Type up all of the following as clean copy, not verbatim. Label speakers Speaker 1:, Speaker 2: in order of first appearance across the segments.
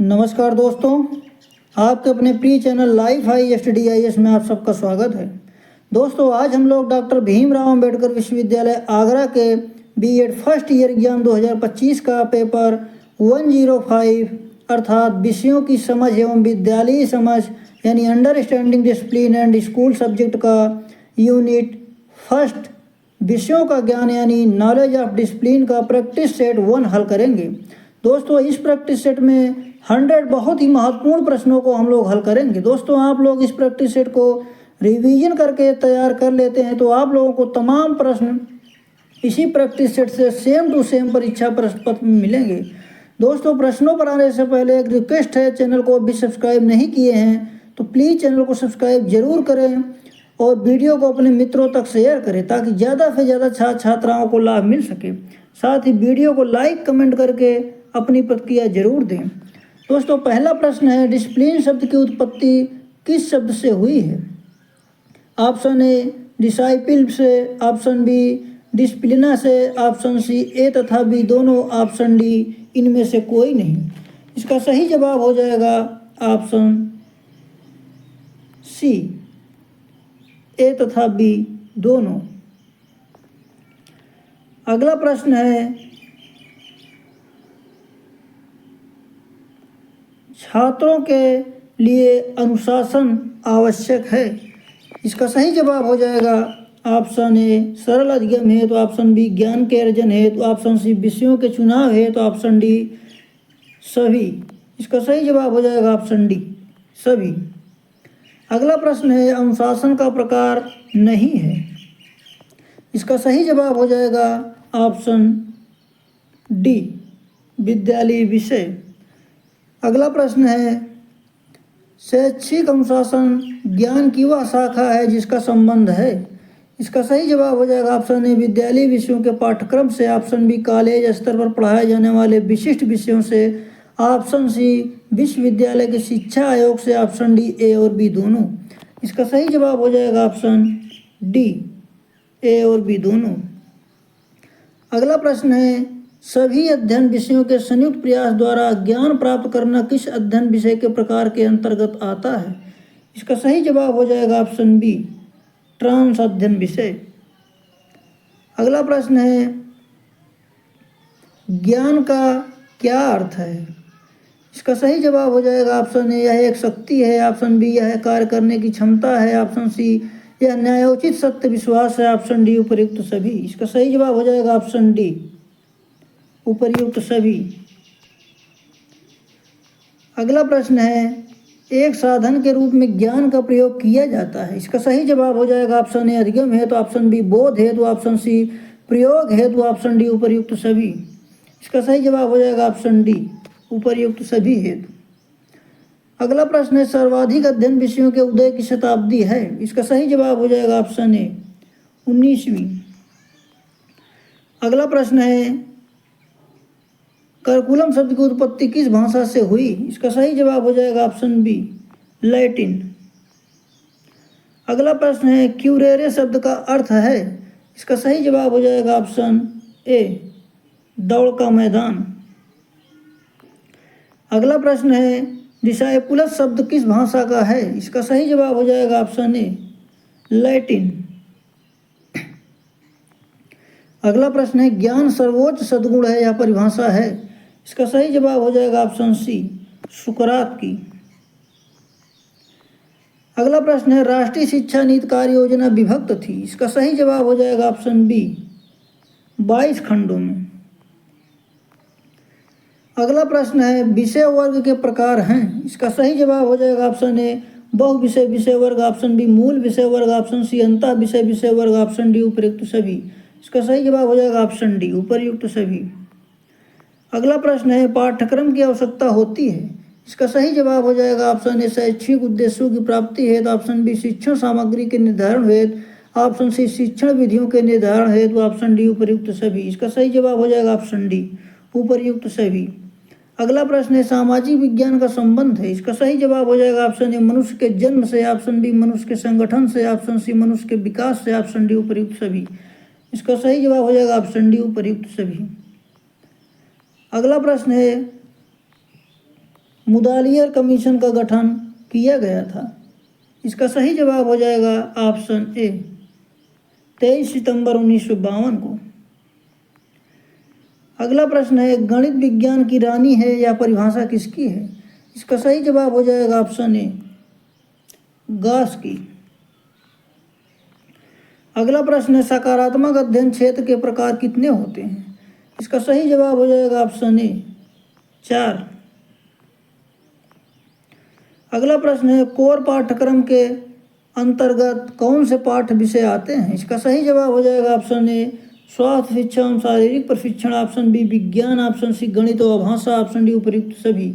Speaker 1: नमस्कार दोस्तों, आपके अपने प्रिय चैनल लाइफ हाई STDIS में आप सबका स्वागत है। दोस्तों, आज हम लोग डॉक्टर भीमराव अंबेडकर विश्वविद्यालय आगरा के B.Ed फर्स्ट ईयर एग्जाम 2025 का पेपर 105 अर्थात विषयों की समझ एवं विद्यालयी समझ यानी understanding discipline and school subject का यूनिट फर्स्ट विषयों का ज्ञान यानी नॉलेज ऑफ डिसिप्लिन का प्रैक्टिस सेट 1 हल करेंगे। दोस्तों, इस प्रैक्टिस सेट में 100 बहुत ही महत्वपूर्ण प्रश्नों को हम लोग हल करेंगे। दोस्तों, आप लोग इस प्रैक्टिस सेट को रिवीजन करके तैयार कर लेते हैं तो आप लोगों को तमाम प्रश्न इसी प्रैक्टिस सेट से सेम टू सेम परीक्षा प्रश्न पत्र में मिलेंगे। दोस्तों, प्रश्नों पर आने से पहले एक रिक्वेस्ट है, चैनल को अभी सब्सक्राइब नहीं किए हैं तो प्लीज़ चैनल को सब्सक्राइब जरूर करें और वीडियो को अपने मित्रों तक शेयर करें ताकि ज़्यादा से ज़्यादा छात्राओं को लाभ मिल सके। साथ ही वीडियो को लाइक कमेंट करके अपनी प्रतिक्रिया जरूर दें। दोस्तों, पहला प्रश्न है, डिसिप्लिन शब्द की उत्पत्ति किस शब्द से हुई है? ऑप्शन ए डिसाइपल से, ऑप्शन बी डिसिप्लिना से, ऑप्शन सी ए तथा बी दोनों, ऑप्शन डी इनमें से कोई नहीं। इसका सही जवाब हो जाएगा ऑप्शन सी, ए तथा बी दोनों। अगला प्रश्न है, छात्रों के लिए अनुशासन आवश्यक है। इसका सही जवाब हो जाएगा ऑप्शन ए सरल अधिगम है तो ऑप्शन बी ज्ञान के अर्जन है तो ऑप्शन सी विषयों के चुनाव है तो ऑप्शन डी सभी। इसका सही जवाब हो जाएगा ऑप्शन डी सभी। अगला प्रश्न है, अनुशासन का प्रकार नहीं है। इसका सही जवाब हो जाएगा ऑप्शन डी विद्यालयी विषय। अगला प्रश्न है, शैक्षिक अनुशासन ज्ञान की वह शाखा है जिसका संबंध है। इसका सही जवाब हो जाएगा ऑप्शन ए विद्यालयी विषयों के पाठ्यक्रम से, ऑप्शन बी कॉलेज स्तर पर पढ़ाए जाने वाले विशिष्ट विषयों से, ऑप्शन सी विश्वविद्यालय के शिक्षा आयोग से, ऑप्शन डी ए और बी दोनों। इसका सही जवाब हो जाएगा ऑप्शन डी ए और बी दोनों। अगला प्रश्न है, सभी अध्ययन विषयों के संयुक्त प्रयास द्वारा ज्ञान प्राप्त करना किस अध्ययन विषय के प्रकार के अंतर्गत आता है? इसका सही जवाब हो जाएगा ऑप्शन बी ट्रांस अध्ययन विषय। अगला प्रश्न है, ज्ञान का क्या अर्थ है? इसका सही जवाब हो जाएगा ऑप्शन ए यह एक शक्ति है, ऑप्शन बी यह कार्य करने की क्षमता है, ऑप्शन सी यह न्यायोचित सत्य विश्वास है, ऑप्शन डी उपर्युक्त सभी। इसका सही जवाब हो जाएगा ऑप्शन डी उपर्युक्त सभी। अगला प्रश्न है, एक साधन के रूप में ज्ञान का प्रयोग किया जाता है। इसका सही जवाब हो जाएगा ऑप्शन ए अधिगम है तो ऑप्शन बी बोध है तो ऑप्शन सी प्रयोग है तो ऑप्शन डी उपर्युक्त सभी। इसका सही जवाब हो जाएगा ऑप्शन डी उपर्युक्त सभी हेतु। अगला प्रश्न है, सर्वाधिक अध्ययन विषयों के उदय की शताब्दी है। इसका सही जवाब हो जाएगा ऑप्शन ए 19वीं। अगला प्रश्न है, करिकुलम शब्द की उत्पत्ति किस भाषा से हुई? इसका सही जवाब हो जाएगा ऑप्शन बी लैटिन। अगला प्रश्न है, क्यूरेरे शब्द का अर्थ है। इसका सही जवाब हो जाएगा ऑप्शन ए दौड़ का मैदान। अगला प्रश्न है, डिसाइपुलस शब्द किस भाषा का है? इसका सही जवाब हो जाएगा ऑप्शन ए लैटिन। अगला प्रश्न है, ज्ञान सर्वोच्च सद्गुण है या परिभाषा है? इसका सही जवाब हो जाएगा ऑप्शन सी सुकरात की। अगला प्रश्न है, राष्ट्रीय शिक्षा नीति कार्य योजना विभक्त थी। इसका सही जवाब हो जाएगा ऑप्शन बी 22 खंडों में। अगला प्रश्न है, विषय वर्ग के प्रकार हैं। इसका सही जवाब हो जाएगा ऑप्शन ए बहु विषय विषय वर्ग, ऑप्शन बी मूल विषय वर्ग, ऑप्शन सी अंतः विषय विषय वर्ग, ऑप्शन डी उपर्युक्त सभी। इसका सही जवाब हो जाएगा ऑप्शन डी उपर्युक्त सभी। अगला प्रश्न है, पाठ्यक्रम की आवश्यकता होती है। इसका सही जवाब हो जाएगा ऑप्शन ए शैक्षिक उद्देश्यों की प्राप्ति हेतु, ऑप्शन बी शिक्षण सामग्री के निर्धारण हेतु, ऑप्शन सी शिक्षण विधियों के निर्धारण हेतु, ऑप्शन डी उपर्युक्त सभी। इसका सही जवाब हो जाएगा ऑप्शन डी उपर्युक्त सभी। अगला प्रश्न है, सामाजिक विज्ञान का संबंध है। इसका सही जवाब हो जाएगा ऑप्शन ए मनुष्य के जन्म से, ऑप्शन बी मनुष्य के संगठन से, ऑप्शन सी मनुष्य के विकास से, ऑप्शन डी उपर्युक्त सभी। इसका सही जवाब हो जाएगा ऑप्शन डी उपर्युक्त सभी। अगला प्रश्न है, मुदालियर कमीशन का गठन किया गया था? इसका सही जवाब हो जाएगा ऑप्शन ए 23 सितंबर 1952 को। अगला प्रश्न है, गणित विज्ञान की रानी है या परिभाषा किसकी है? इसका सही जवाब हो जाएगा ऑप्शन ए गॉस की। अगला प्रश्न है, सकारात्मक अध्ययन क्षेत्र के प्रकार कितने होते हैं? इसका सही जवाब हो जाएगा ऑप्शन ए 4। अगला प्रश्न है, कोर पाठ्यक्रम के अंतर्गत कौन से पाठ्य विषय आते हैं? इसका सही जवाब हो जाएगा ऑप्शन ए स्वास्थ्य शिक्षा एवं शारीरिक प्रशिक्षण, ऑप्शन बी विज्ञान, ऑप्शन सी गणित व भाषा, ऑप्शन डी उपर्युक्त सभी।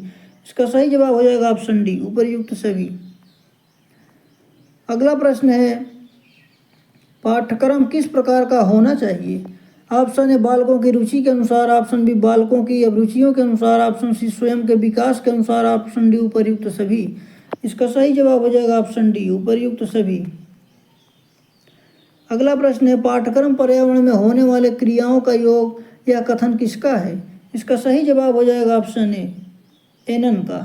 Speaker 1: इसका सही जवाब हो जाएगा ऑप्शन डी उपर्युक्त सभी। अगला प्रश्न है, पाठ्यक्रम किस प्रकार का होना चाहिए? ऑप्शन ए बालकों की रुचि के अनुसार, ऑप्शन बी बालकों की अभिरुचियों के अनुसार, ऑप्शन सी स्वयं के विकास के अनुसार, ऑप्शन डी उपर्युक्त सभी। इसका सही जवाब हो जाएगा ऑप्शन डी उपर्युक्त सभी। अगला प्रश्न है, पाठ्यक्रम पर्यावरण में होने वाले क्रियाओं का योग या कथन किसका है? इसका सही जवाब हो जाएगा ऑप्शन ए एनन का।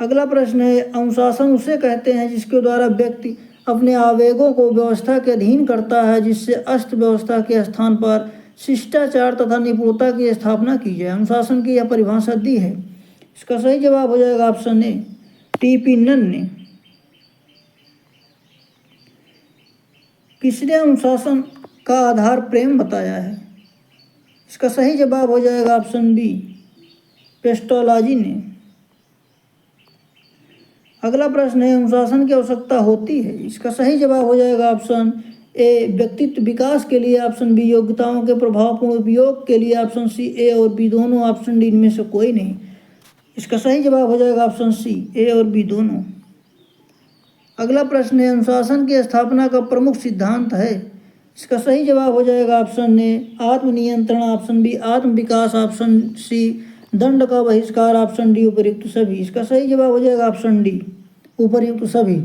Speaker 1: अगला प्रश्न है, अनुशासन उसे कहते हैं जिसके द्वारा व्यक्ति अपने आवेगों को व्यवस्था के अधीन करता है, जिससे अस्त व्यवस्था के स्थान पर शिष्टाचार तथा निपुणता की स्थापना की जाए। अनुशासन की यह परिभाषा दी है। इसका सही जवाब हो जाएगा ऑप्शन ए टीपी नन ने। किसने अनुशासन का आधार प्रेम बताया है? इसका सही जवाब हो जाएगा ऑप्शन बी पेस्टोलॉजी ने। अगला प्रश्न है, अनुशासन की आवश्यकता होती है? इसका सही जवाब हो जाएगा ऑप्शन ए व्यक्तित्व विकास के लिए, ऑप्शन बी योग्यताओं के प्रभावपूर्ण उपयोग के लिए, ऑप्शन सी ए और बी दोनों, ऑप्शन डी इनमें से कोई नहीं। इसका सही जवाब हो जाएगा ऑप्शन सी ए और बी दोनों। अगला प्रश्न है, अनुशासन की स्थापना का प्रमुख सिद्धांत है? इसका सही जवाब हो जाएगा ऑप्शन ए आत्मनियंत्रण, ऑप्शन बी आत्म विकास, ऑप्शन सी दंड का बहिष्कार, ऑप्शन डी उपर्युक्त सभी। इसका सही जवाब हो जाएगा ऑप्शन डी उपर्युक्त सभी।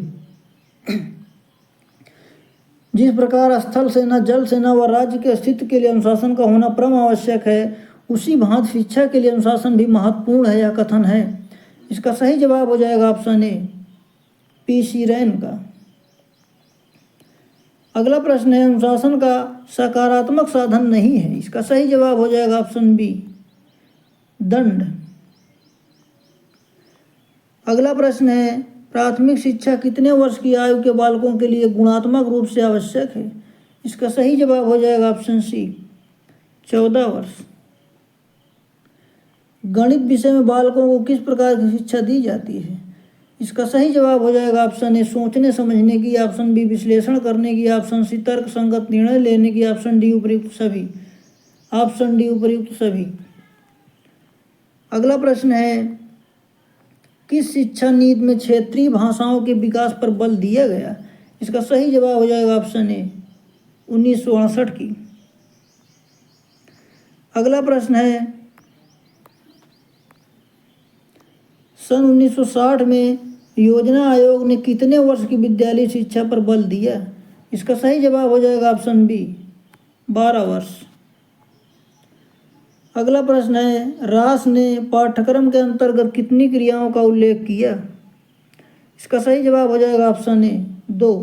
Speaker 1: जिस प्रकार स्थल सेना, जल सेना व राज्य के अस्तित्व के लिए अनुशासन का होना परम आवश्यक है, उसी भांति शिक्षा के लिए अनुशासन भी महत्वपूर्ण है, यह कथन है। इसका सही जवाब हो जाएगा ऑप्शन ए पीसी रैन का। अगला प्रश्न है, अनुशासन का सकारात्मक साधन नहीं है? इसका सही जवाब हो जाएगा ऑप्शन बी दंड। अगला प्रश्न है, प्राथमिक शिक्षा कितने वर्ष की आयु के बालकों के लिए गुणात्मक रूप से आवश्यक है? इसका सही जवाब हो जाएगा ऑप्शन सी 14 वर्ष। गणित विषय में बालकों को किस प्रकार की शिक्षा दी जाती है? इसका सही जवाब हो जाएगा ऑप्शन ए सोचने समझने की, ऑप्शन बी विश्लेषण करने की, ऑप्शन सी तर्क संगत निर्णय लेने की, ऑप्शन डी उपर्युक्त सभी। ऑप्शन डी उपर्युक्त सभी। अगला प्रश्न है, किस शिक्षा नीति में क्षेत्रीय भाषाओं के विकास पर बल दिया गया? इसका सही जवाब हो जाएगा ऑप्शन ए 1968 की। अगला प्रश्न है, सन 1960 में योजना आयोग ने कितने वर्ष की विद्यालय शिक्षा पर बल दिया? इसका सही जवाब हो जाएगा ऑप्शन बी 12 वर्ष। अगला प्रश्न है, रास ने पाठ्यक्रम के अंतर्गत कितनी क्रियाओं का उल्लेख किया? इसका सही जवाब हो जाएगा ऑप्शन ए 2।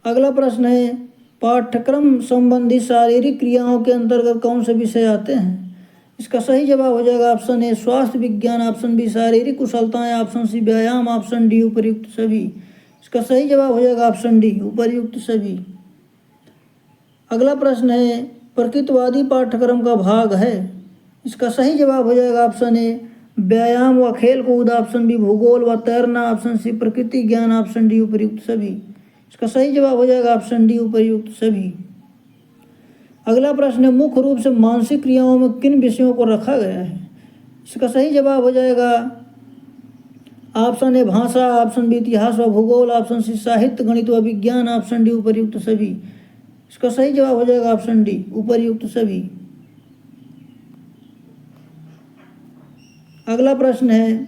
Speaker 1: अगला प्रश्न है, पाठ्यक्रम संबंधी शारीरिक क्रियाओं के अंतर्गत कौन से विषय आते हैं? इसका सही जवाब हो जाएगा ऑप्शन ए स्वास्थ्य विज्ञान, ऑप्शन बी शारीरिक कुशलताएं, ऑप्शन सी व्यायाम, ऑप्शन डी उपर्युक्त सभी। इसका सही जवाब हो जाएगा ऑप्शन डी उपर्युक्त सभी। अगला प्रश्न है, प्रकृतिवादी पाठ्यक्रम का भाग है? इसका सही जवाब हो जाएगा ऑप्शन ए व्यायाम व खेल कूद, ऑप्शन बी भूगोल व तैरना, ऑप्शन सी प्रकृति ज्ञान, ऑप्शन डी उपर्युक्त सभी। इसका सही जवाब हो जाएगा ऑप्शन डी उपर्युक्त सभी। अगला प्रश्न है, मुख्य रूप से मानसिक क्रियाओं में किन विषयों को रखा गया है? इसका सही जवाब हो जाएगा ऑप्शन ए भाषा, ऑप्शन बी इतिहास व भूगोल, ऑप्शन सी साहित्य गणित व विज्ञान, ऑप्शन डी उपर्युक्त सभी। इसका सही जवाब हो जाएगा ऑप्शन डी उपर्युक्त सभी। अगला प्रश्न है,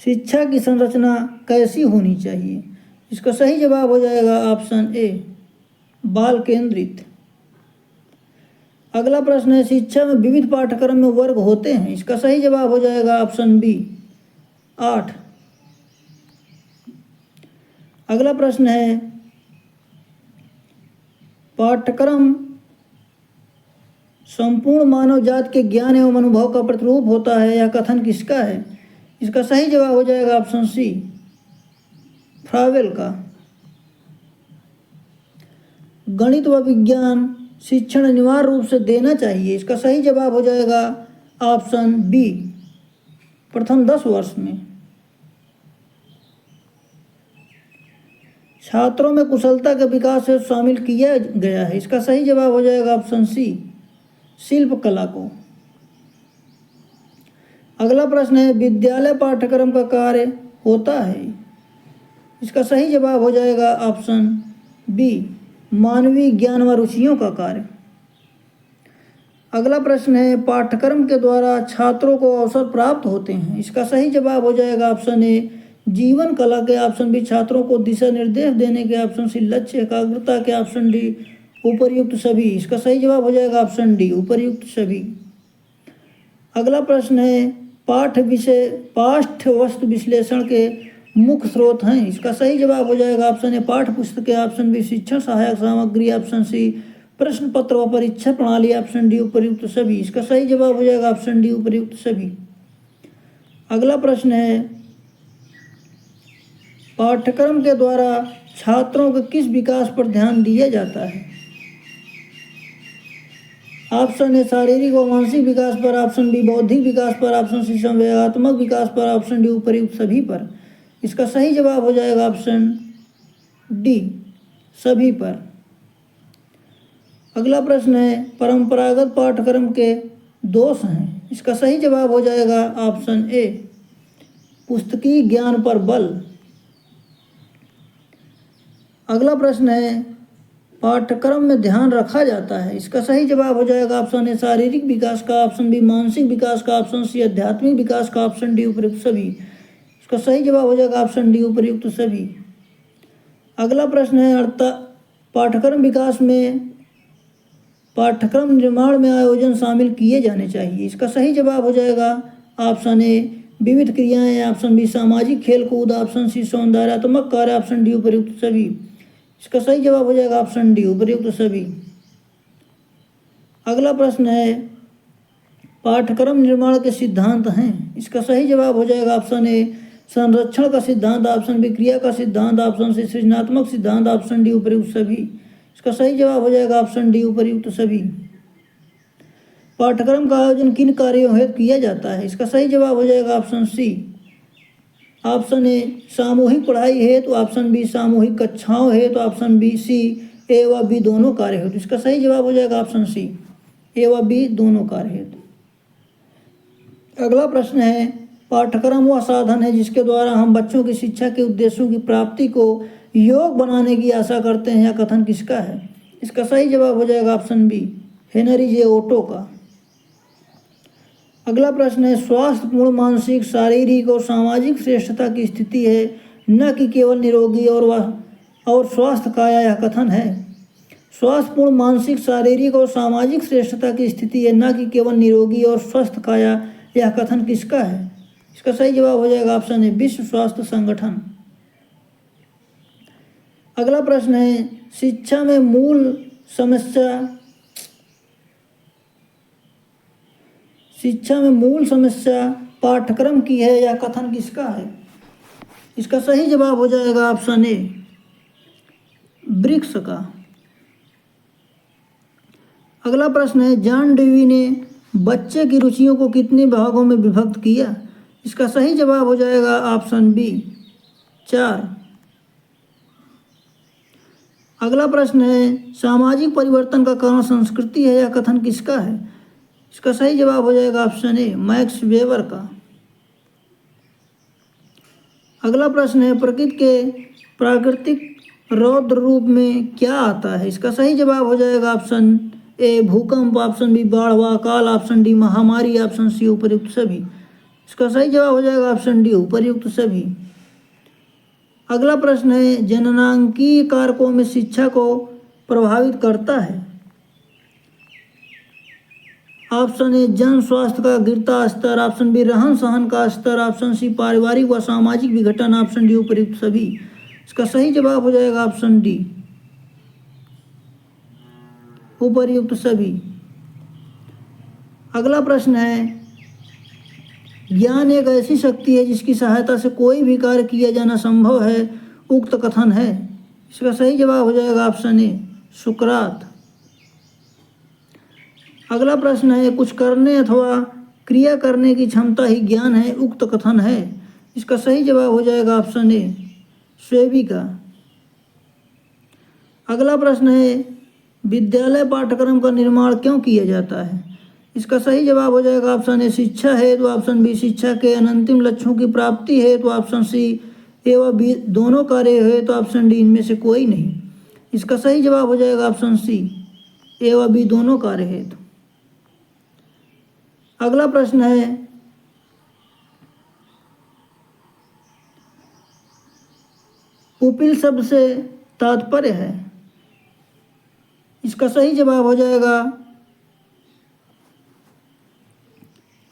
Speaker 1: शिक्षा की संरचना कैसी होनी चाहिए? इसका सही जवाब हो जाएगा ऑप्शन ए बाल केंद्रित। अगला प्रश्न है, शिक्षा में विविध पाठ्यक्रम में वर्ग होते हैं। इसका सही जवाब हो जाएगा ऑप्शन बी 8। अगला प्रश्न है, पाठ्यक्रम संपूर्ण मानव जाति के ज्ञान एवं अनुभव का प्रतिरूप होता है, यह कथन किसका है? इसका सही जवाब हो जाएगा ऑप्शन सी फ्रावेल का। गणित व विज्ञान शिक्षण अनिवार्य रूप से देना चाहिए। इसका सही जवाब हो जाएगा ऑप्शन बी प्रथम 10 वर्ष में। छात्रों में कुशलता के विकास से शामिल किया गया है। इसका सही जवाब हो जाएगा ऑप्शन सी शिल्प कला को। अगला प्रश्न है, विद्यालय पाठ्यक्रम का कार्य होता है। इसका सही जवाब हो जाएगा ऑप्शन बी मानवीय ज्ञान व रुचियों का कार्य। अगला प्रश्न है, पाठ्यक्रम के द्वारा छात्रों को अवसर प्राप्त होते हैं। इसका सही जवाब हो जाएगा ऑप्शन ए जीवन कला के, ऑप्शन बी छात्रों को दिशा निर्देश देने के, ऑप्शन सी लक्ष्य एकाग्रता के, ऑप्शन डी उपर्युक्त सभी। इसका सही जवाब हो जाएगा ऑप्शन डी उपर्युक्त सभी। अगला प्रश्न है, पाठ्य वस्तु विश्लेषण के मुख्य स्रोत हैं। इसका सही जवाब हो जाएगा ऑप्शन ए पाठ्य पुस्तकें, ऑप्शन बी शिक्षण सहायक सामग्री, ऑप्शन सी प्रश्न पत्र व परीक्षा प्रणाली, ऑप्शन डी उपर्युक्त सभी। इसका सही जवाब हो जाएगा ऑप्शन डी उपर्युक्त सभी। अगला प्रश्न है, पाठ्यक्रम के द्वारा छात्रों के किस विकास पर ध्यान दिया जाता है? ऑप्शन ए शारीरिक व मानसिक विकास पर, ऑप्शन बी बौद्धिक विकास पर, ऑप्शन सी संवेगात्मक विकास पर, ऑप्शन डी उपर्युक्त सभी पर। इसका सही जवाब हो जाएगा ऑप्शन डी सभी पर। अगला प्रश्न है, परंपरागत पाठ्यक्रम के दोष हैं। इसका सही जवाब हो जाएगा ऑप्शन ए पुस्तकीय ज्ञान पर बल। अगला प्रश्न है, पाठ्यक्रम में ध्यान रखा जाता है। इसका सही जवाब हो जाएगा ऑप्शन ए शारीरिक विकास का, ऑप्शन बी मानसिक विकास का, ऑप्शन सी आध्यात्मिक विकास का, ऑप्शन डी उपर्युक्त सभी। इसका सही जवाब हो जाएगा ऑप्शन डी उपर्युक्त सभी। अगला प्रश्न है, पाठ्यक्रम विकास में पाठ्यक्रम निर्माण में आयोजन शामिल किए जाने चाहिए। इसका सही जवाब हो जाएगा ऑप्शन ए विविध क्रियाएं, ऑप्शन बी सामाजिक खेलकूद, ऑप्शन सी सौंदर्यात्मक कार्य, ऑप्शन डी उपर्युक्त सभी। इसका सही जवाब हो जाएगा ऑप्शन डी उपर्युक्त सभी। अगला प्रश्न है, पाठ्यक्रम निर्माण के सिद्धांत हैं। इसका सही जवाब हो जाएगा ऑप्शन ए संरक्षण का सिद्धांत, ऑप्शन बी क्रिया का सिद्धांत, ऑप्शन सी सृजनात्मक सिद्धांत, ऑप्शन डी उपर्युक्त सभी। इसका सही जवाब हो जाएगा ऑप्शन डी उपर्युक्त सभी। पाठ्यक्रम का आयोजन किन कार्यों हेतु किया जाता है? इसका सही जवाब हो जाएगा ऑप्शन सी ऑप्शन ए सामूहिक पढ़ाई हेतु, ऑप्शन बी सामूहिक कक्षाओं हेतु, ऑप्शन बी सी ए व बी दोनों कार्य हेतु। इसका सही जवाब हो जाएगा ऑप्शन सी ए व बी दोनों कार्य हेतु। अगला प्रश्न है, पाठ्यक्रम वह साधन है जिसके द्वारा हम बच्चों की शिक्षा के उद्देश्यों की प्राप्ति को योग बनाने की आशा करते हैं, यह कथन किसका है? इसका सही जवाब हो जाएगा ऑप्शन बी हेनरी जे ओटो का। अगला प्रश्न है, स्वास्थ्यपूर्ण मानसिक शारीरिक और सामाजिक श्रेष्ठता की स्थिति है, न कि केवल निरोगी और स्वस्थ काया, यह कथन है। स्वास्थ्यपूर्ण मानसिक शारीरिक और सामाजिक श्रेष्ठता की स्थिति है, न कि केवल निरोगी और स्वस्थ काया, यह कथन किसका है? इसका सही जवाब हो जाएगा ऑप्शन ए विश्व स्वास्थ्य संगठन। अगला प्रश्न है, शिक्षा में मूल समस्या पाठ्यक्रम की है, यह कथन किसका है? इसका सही जवाब हो जाएगा ऑप्शन ए ब्रिक्स का। अगला प्रश्न है, जॉन डेवी ने बच्चे की रुचियों को कितने भागों में विभक्त किया? इसका सही जवाब हो जाएगा ऑप्शन बी 4। अगला प्रश्न है, सामाजिक परिवर्तन का कारण संस्कृति है, यह कथन किसका है? इसका सही जवाब हो जाएगा ऑप्शन ए मैक्स वेबर का। अगला प्रश्न है, प्रकृति के प्राकृतिक रौद्र रूप में क्या आता है? इसका सही जवाब हो जाएगा ऑप्शन ए भूकंप, ऑप्शन बी बाढ़ व अकाल, ऑप्शन डी महामारी, ऑप्शन सी उपर्युक्त सभी। इसका सही जवाब हो जाएगा ऑप्शन डी उपर्युक्त सभी। अगला प्रश्न है, जननांगीय कारकों में शिक्षा को प्रभावित करता है। ऑप्शन ए जन स्वास्थ्य का गिरता स्तर, ऑप्शन बी रहन सहन का स्तर, ऑप्शन सी पारिवारिक व सामाजिक विघटन, ऑप्शन डी उपयुक्त सभी। इसका सही जवाब हो जाएगा ऑप्शन डी, उपयुक्त सभी। अगला प्रश्न है, ज्ञान एक ऐसी शक्ति है जिसकी सहायता से कोई भी कार्य किया जाना संभव है, उक्त कथन है। इसका सही जवाब हो जाएगा ऑप्शन ए, सुकरात। अगला प्रश्न है, कुछ करने अथवा क्रिया करने की क्षमता ही ज्ञान है, उक्त कथन है। इसका सही जवाब हो जाएगा ऑप्शन ए, स्वेबिका। अगला प्रश्न है, विद्यालय पाठ्यक्रम का निर्माण क्यों किया जाता है। इसका सही जवाब हो जाएगा ऑप्शन ए, शिक्षा हेतु, ऑप्शन बी शिक्षा के अंतिम लक्ष्यों की प्राप्ति हेतु, ऑप्शन सी ए व बी दोनों कार्य है, तो ऑप्शन डी इनमें से कोई नहीं। इसका सही जवाब हो जाएगा ऑप्शन सी, ए व बी दोनों कार्य हेतु। अगला प्रश्न है, उपिल शब्द से तात्पर्य है। इसका सही जवाब हो जाएगा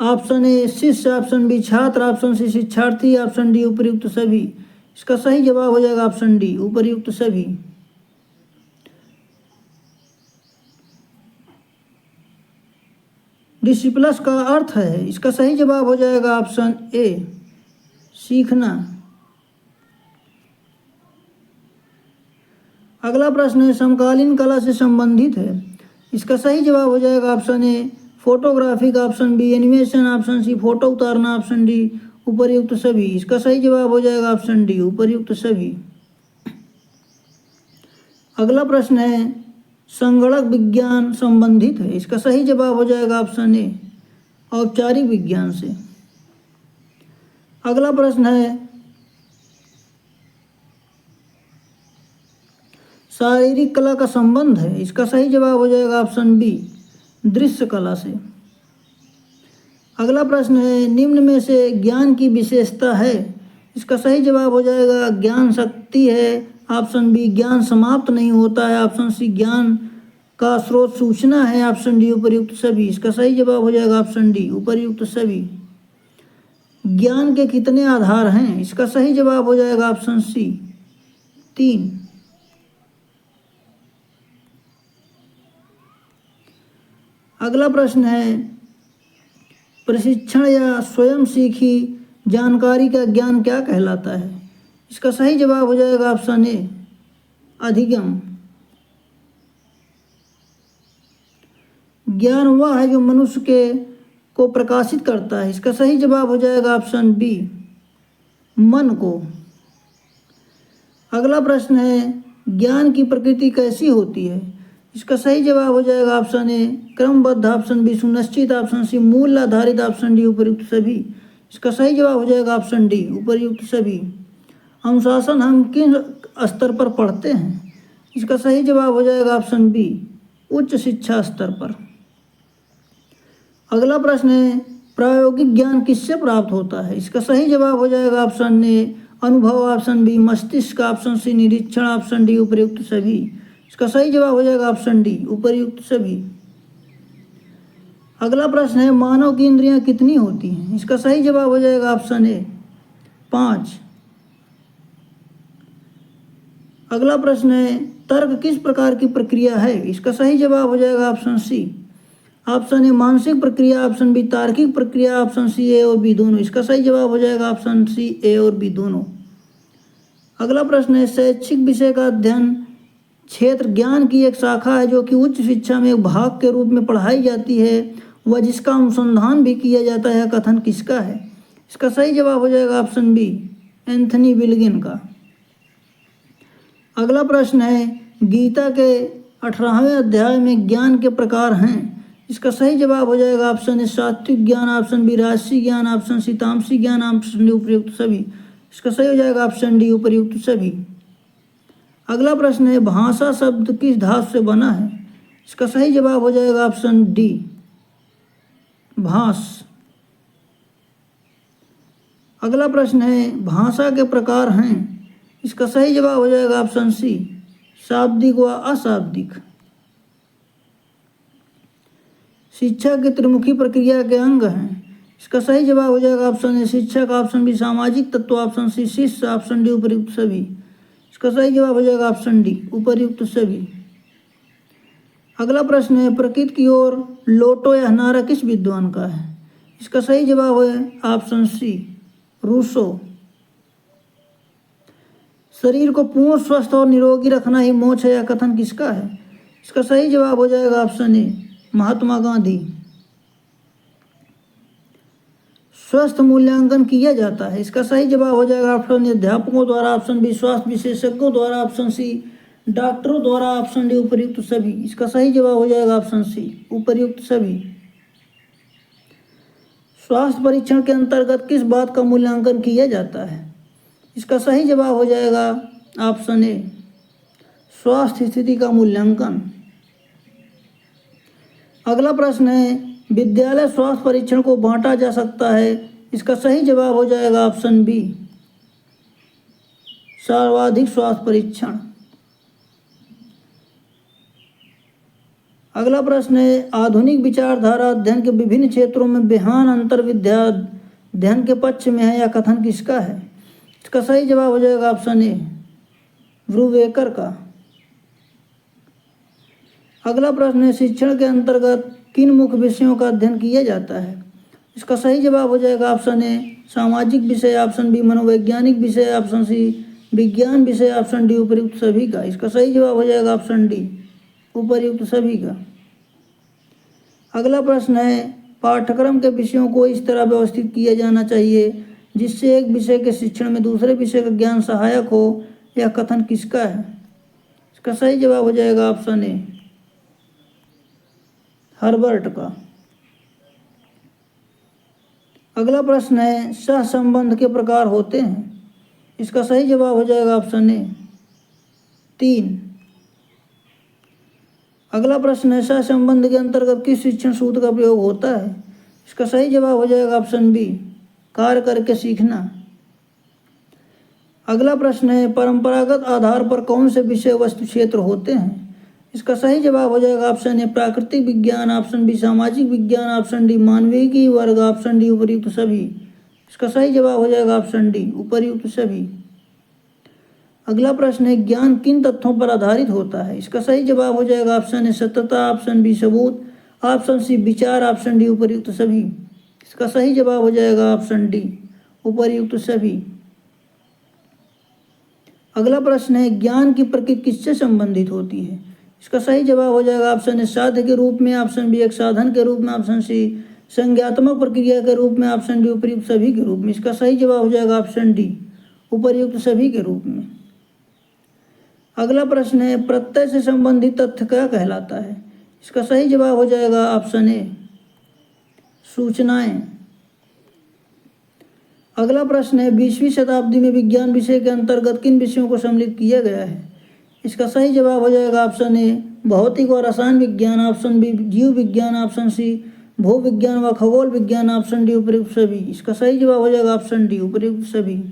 Speaker 1: ऑप्शन ए शिष्य, ऑप्शन बी छात्र, ऑप्शन सी शिक्षार्थी, ऑप्शन डी उपर्युक्त सभी। इसका सही जवाब हो जाएगा ऑप्शन डी, उपर्युक्त सभी। डिसिप्लिन का अर्थ है। इसका सही जवाब हो जाएगा ऑप्शन ए, सीखना। अगला प्रश्न है, समकालीन कला से संबंधित है। इसका सही जवाब हो जाएगा option A, photographic, option B animation, option C photo उतारना, ऑप्शन डी उपर्युक्त सभी। इसका सही जवाब हो जाएगा ऑप्शन डी, उपर्युक्त सभी। अगला प्रश्न है, संगणक विज्ञान संबंधित है। इसका सही जवाब हो जाएगा ऑप्शन ए, औपचारिक विज्ञान से। अगला प्रश्न है, शारीरिक कला का संबंध है। इसका सही जवाब हो जाएगा ऑप्शन बी, दृश्य कला से। अगला प्रश्न है, निम्न में से ज्ञान की विशेषता है। इसका सही जवाब हो जाएगा ज्ञान शक्ति है, ऑप्शन बी ज्ञान समाप्त नहीं होता है, ऑप्शन सी ज्ञान का स्रोत सूचना है, ऑप्शन डी उपर्युक्त सभी। इसका सही जवाब हो जाएगा ऑप्शन डी, उपर्युक्त सभी। ज्ञान के कितने आधार हैं। इसका सही जवाब हो जाएगा ऑप्शन सी, 3। अगला प्रश्न है, प्रशिक्षण या स्वयं सीखी जानकारी का ज्ञान क्या कहलाता है। इसका सही जवाब हो जाएगा ऑप्शन ए, अधिगम। ज्ञान वह है जो मनुष्य को प्रकाशित करता है। इसका सही जवाब हो जाएगा ऑप्शन बी, मन को। अगला प्रश्न है, ज्ञान की प्रकृति कैसी होती है। इसका सही जवाब हो जाएगा ऑप्शन ए, क्रमबद्ध, ऑप्शन बी सुनिश्चित, ऑप्शन सी मूल्य आधारित, ऑप्शन डी उपर्युक्त सभी। इसका सही जवाब हो जाएगा ऑप्शन डी, उपर्युक्त सभी। अनुशासन हम किन स्तर पर पढ़ते हैं। इसका सही जवाब हो जाएगा ऑप्शन बी, उच्च शिक्षा स्तर पर। अगला प्रश्न है, प्रायोगिक ज्ञान किससे प्राप्त होता है। इसका सही जवाब हो जाएगा ऑप्शन ए, अनुभव, ऑप्शन बी मस्तिष्क, ऑप्शन सी निरीक्षण, ऑप्शन डी उपर्युक्त सभी। इसका सही जवाब हो जाएगा ऑप्शन डी, उपर्युक्त सभी। अगला प्रश्न है, मानव की इंद्रियां कितनी होती हैं। इसका सही जवाब हो जाएगा ऑप्शन ए, 5। अगला प्रश्न है, तर्क किस प्रकार की प्रक्रिया है। इसका सही जवाब हो जाएगा ऑप्शन सी, ऑप्शन ए मानसिक प्रक्रिया, ऑप्शन बी तार्किक प्रक्रिया, ऑप्शन सी ए और बी दोनों। इसका सही जवाब हो जाएगा ऑप्शन सी, ए और बी दोनों। अगला प्रश्न है, शैक्षिक विषय का अध्ययन क्षेत्र ज्ञान की एक शाखा है जो कि उच्च शिक्षा में एक भाग के रूप में पढ़ाई जाती है, वह जिसका अनुसंधान भी किया जाता है, कथन किसका है। इसका सही जवाब हो जाएगा ऑप्शन बी, एंथनी विल्गिन का। अगला प्रश्न है, गीता के 18वें अध्याय में ज्ञान के प्रकार हैं। इसका सही जवाब हो जाएगा ऑप्शन ए सात्विक ज्ञान, ऑप्शन बी राजसी ज्ञान, ऑप्शन सी तामसी ज्ञान, ऑप्शन डी उपर्युक्त सभी। इसका सही हो जाएगा ऑप्शन डी, उपर्युक्त सभी। अगला प्रश्न है, भाषा शब्द किस धातु से बना है। इसका सही जवाब हो जाएगा ऑप्शन डी, भाष। अगला प्रश्न है, भाषा के प्रकार हैं। इसका सही जवाब हो जाएगा ऑप्शन सी, शाब्दिक व अशाब्दिक। शिक्षा की त्रिमुखी प्रक्रिया के अंग हैं। इसका सही जवाब हो जाएगा ऑप्शन ए शिक्षक, ऑप्शन बी सामाजिक तत्व, ऑप्शन सी शिष्य, ऑप्शन डी उपर्युक्त सभी। इसका सही जवाब हो जाएगा ऑप्शन डी उपर्युक्त सभी। अगला प्रश्न है प्रकृति की ओर लौटो यह नारा किस विद्वान का है? इसका सही जवाब है ऑप्शन सी रूसो। शरीर को पूर्ण स्वस्थ और निरोगी रखना ही मोक्ष है, यह कथन किसका है? इसका सही जवाब हो जाएगा ऑप्शन ए महात्मा गांधी। स्वस्थ मूल्यांकन किया जाता है, इसका सही जवाब हो जाएगा ऑप्शन ए अध्यापकों द्वारा, ऑप्शन बी स्वास्थ्य विशेषज्ञों द्वारा, ऑप्शन सी डॉक्टरों द्वारा, ऑप्शन डी उपर्युक्त सभी। इसका सही जवाब हो जाएगा ऑप्शन सी उपर्युक्त सभी। स्वास्थ्य परीक्षण के अंतर्गत किस बात का मूल्यांकन किया जाता है? इसका सही जवाब हो जाएगा ऑप्शन ए स्वास्थ्य स्थिति का मूल्यांकन। अगला प्रश्न है विद्यालय स्वास्थ्य परीक्षण को बांटा जा सकता है, इसका सही जवाब हो जाएगा ऑप्शन बी सर्वाधिक स्वास्थ्य परीक्षण। अगला प्रश्न है आधुनिक विचारधारा अध्ययन के विभिन्न क्षेत्रों में बेहान अंतर विद्या अध्ययन के पक्ष में है, यह कथन किसका है? इसका सही जवाब हो जाएगा ऑप्शन ए ब्रूवेकर का। अगला प्रश्न है शिक्षण के अंतर्गत किन मुख्य विषयों का अध्ययन किया जाता है? इसका सही जवाब हो जाएगा ऑप्शन ए सामाजिक विषय, ऑप्शन बी मनोवैज्ञानिक विषय, ऑप्शन सी विज्ञान विषय, ऑप्शन डी उपर्युक्त सभी का। इसका सही जवाब हो जाएगा ऑप्शन डी उपर्युक्त सभी का। अगला प्रश्न है पाठ्यक्रम के विषयों को इस तरह व्यवस्थित किया जाना चाहिए जिससे एक विषय के शिक्षण में दूसरे विषय का ज्ञान सहायक हो, यह कथन किसका है? इसका सही जवाब हो जाएगा ऑप्शन ए हर्बर्ट का। अगला प्रश्न है सहसंबंध के प्रकार होते हैं, इसका सही जवाब हो जाएगा ऑप्शन ए 3। अगला प्रश्न है सहसंबंध के अंतर्गत किस शिक्षण सूत्र का प्रयोग होता है? इसका सही जवाब हो जाएगा ऑप्शन बी कार्य करके सीखना। अगला प्रश्न है परंपरागत आधार पर कौन से विषय वस्तु क्षेत्र होते हैं? इसका सही जवाब हो जाएगा ऑप्शन ए प्राकृतिक विज्ञान, ऑप्शन बी सामाजिक विज्ञान, ऑप्शन डी मानविकी वर्ग, ऑप्शन डी उपर्युक्त सभी। इसका सही जवाब हो जाएगा ऑप्शन डी उपर्युक्त सभी। अगला प्रश्न है ज्ञान किन तथ्यों पर आधारित होता है? इसका सही जवाब हो जाएगा ऑप्शन ए सत्यता, ऑप्शन बी सबूत, ऑप्शन सी विचार, ऑप्शन डी उपर्युक्त सभी। इसका सही जवाब हो जाएगा ऑप्शन डी उपर्युक्त सभी। अगला प्रश्न है ज्ञान की प्रकृति किससे संबंधित होती है? इसका सही जवाब हो जाएगा ऑप्शन ए साध्य के रूप में, ऑप्शन बी एक साधन के रूप में, ऑप्शन सी संज्ञात्मक प्रक्रिया के रूप में, ऑप्शन डी उपर्युक्त सभी के रूप में। इसका सही जवाब हो जाएगा ऑप्शन डी उपर्युक्त सभी के रूप में। अगला प्रश्न है प्रत्यय से संबंधित तथ्य क्या कहलाता है? इसका सही जवाब हो जाएगा ऑप्शन ए सूचनाएं। अगला प्रश्न है 20वीं शताब्दी में विज्ञान विषय के अंतर्गत किन विषयों को सम्मिलित किया गया है? इसका सही जवाब हो जाएगा ऑप्शन ए भौतिक और रसायन विज्ञान, ऑप्शन बी जीव विज्ञान, ऑप्शन सी भू विज्ञान व खगोल विज्ञान, ऑप्शन डी उपर्युक्त सभी। इसका सही जवाब हो जाएगा ऑप्शन डी उपर्युक्त सभी।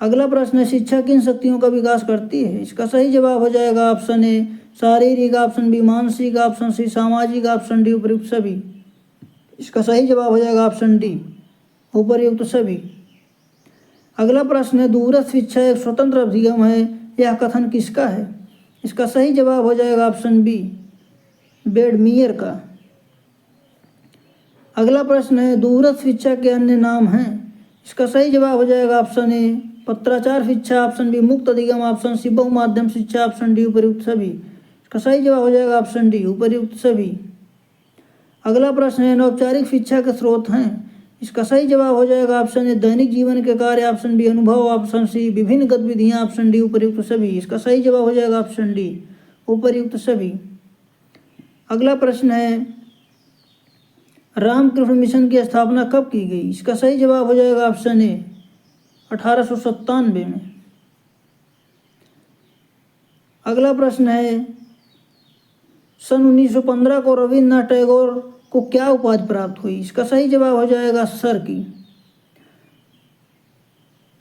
Speaker 1: अगला प्रश्न है शिक्षा किन शक्तियों का विकास करती है? इसका सही जवाब हो जाएगा ऑप्शन ए शारीरिक, ऑप्शन बी मानसिक, ऑप्शन सी सामाजिक, ऑप्शन डी उपर्युक्त सभी। इसका सही जवाब हो जाएगा ऑप्शन डी उपर्युक्त सभी। अगला प्रश्न है दूरस्थ शिक्षा एक स्वतंत्र अभिगम है, यह कथन किसका है? इसका सही जवाब हो जाएगा ऑप्शन बी बेडमियर का। अगला प्रश्न है दूरस्थ शिक्षा के अन्य नाम हैं, इसका सही जवाब हो जाएगा ऑप्शन ए पत्राचार शिक्षा, ऑप्शन बी मुक्त अधिगम, ऑप्शन सी बहुमाध्यम शिक्षा, ऑप्शन डी उपर्युक्त सभी। इसका सही जवाब हो जाएगा ऑप्शन डी उपर्युक्त सभी। अगला प्रश्न है अनौपचारिक शिक्षा के स्रोत हैं, इसका सही जवाब हो जाएगा ऑप्शन ए दैनिक जीवन के कार्य, ऑप्शन बी अनुभव, ऑप्शन सी विभिन्न गतिविधियां, ऑप्शन डी उपर्युक्त सभी। इसका सही जवाब हो जाएगा ऑप्शन डी उपर्युक्त सभी। अगला प्रश्न है रामकृष्ण मिशन की स्थापना कब की गई? इसका सही जवाब हो जाएगा ऑप्शन ए 1897 में। अगला प्रश्न है सन 1915 को रविन्द्रनाथ टैगोर को क्या उपाधि प्राप्त हुई? इसका सही जवाब हो जाएगा सर की।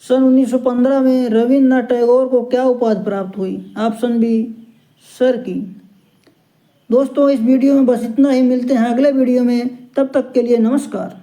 Speaker 1: सन 1915 में रविन्द्रनाथ टैगोर को क्या उपाधि प्राप्त हुई? ऑप्शन बी सर की। दोस्तों इस वीडियो में बस इतना ही, मिलते हैं अगले वीडियो में, तब तक के लिए नमस्कार।